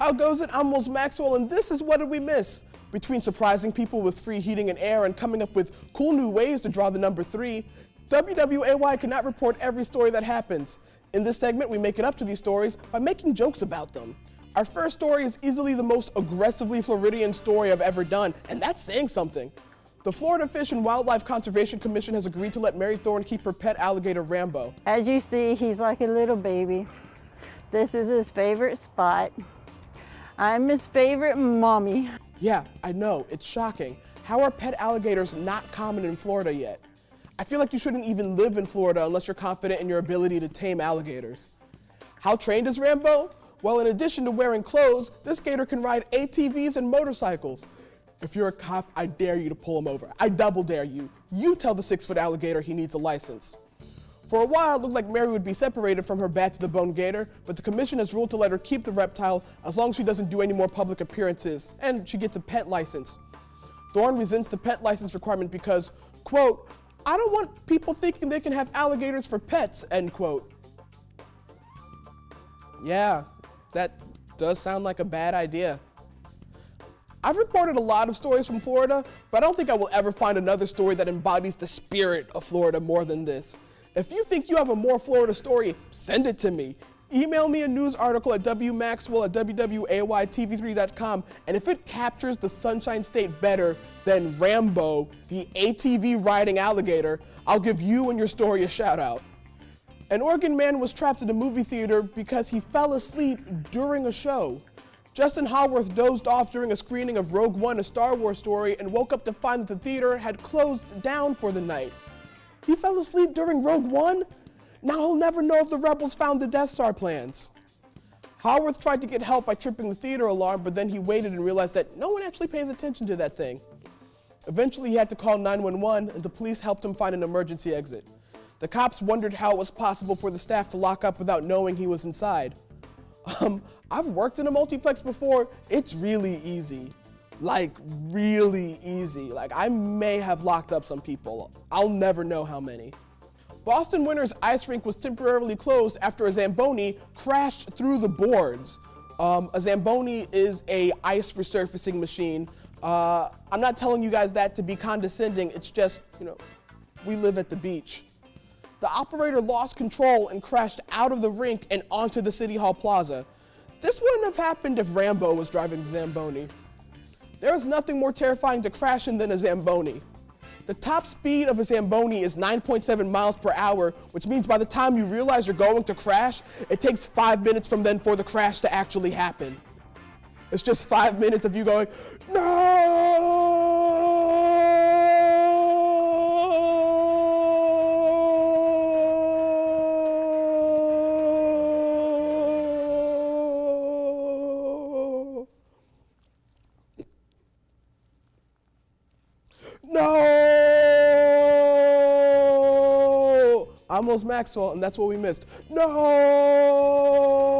How goes it? I'm Will Maxwell, and this is What Did We Miss? Between surprising people with free heating and air and coming up with cool new ways to draw the number 3, WWAY cannot report every story that happens. In this segment, we make it up to these stories by making jokes about them. Our first story is easily the most aggressively Floridian story I've ever done, and that's saying something. The Florida Fish and Wildlife Conservation Commission has agreed to let Mary Thorne keep her pet alligator Rambo. As you see, he's like a little baby. This is his favorite spot. I'm his favorite mommy. Yeah, I know, it's shocking. How are pet alligators not common in Florida yet? I feel like you shouldn't even live in Florida unless you're confident in your ability to tame alligators. How trained is Rambo? Well, in addition to wearing clothes, this gator can ride ATVs and motorcycles. If you're a cop, I dare you to pull him over. I double dare you. You tell the 6-foot alligator he needs a license. For a while, it looked like Mary would be separated from her bad-to-the-bone gator, but the commission has ruled to let her keep the reptile as long as she doesn't do any more public appearances, and she gets a pet license. Thorne resents the pet license requirement because, quote, I don't want people thinking they can have alligators for pets, end quote. Yeah, that does sound like a bad idea. I've reported a lot of stories from Florida, but I don't think I will ever find another story that embodies the spirit of Florida more than this. If you think you have a more Florida story, send it to me. Email me a news article at wmaxwell@wwaytv3.com, and if it captures the Sunshine State better than Rambo, the ATV riding alligator, I'll give you and your story a shout out. An Oregon man was trapped in a movie theater because he fell asleep during a show. Justin Haworth dozed off during a screening of Rogue One, a Star Wars story, and woke up to find that the theater had closed down for the night. He fell asleep during Rogue One? Now he'll never know if the rebels found the Death Star plans. Haworth tried to get help by tripping the theater alarm, but then he waited and realized that no one actually pays attention to that thing. Eventually he had to call 911, and the police helped him find an emergency exit. The cops wondered how it was possible for the staff to lock up without knowing he was inside. I've worked in a multiplex before. It's really easy. Like, really easy. Like, I may have locked up some people. I'll never know how many. Boston Winter's ice rink was temporarily closed after a Zamboni crashed through the boards. A Zamboni is a ice resurfacing machine. I'm not telling you guys that to be condescending. It's just, we live at the beach. The operator lost control and crashed out of the rink and onto the City Hall Plaza. This wouldn't have happened if Rambo was driving the Zamboni. There is nothing more terrifying to crash in than a Zamboni. The top speed of a Zamboni is 9.7 miles per hour, which means by the time you realize you're going to crash, it takes 5 minutes from then for the crash to actually happen. It's just 5 minutes of you going, no! No! I'm Will Maxwell, and that's what we missed. No!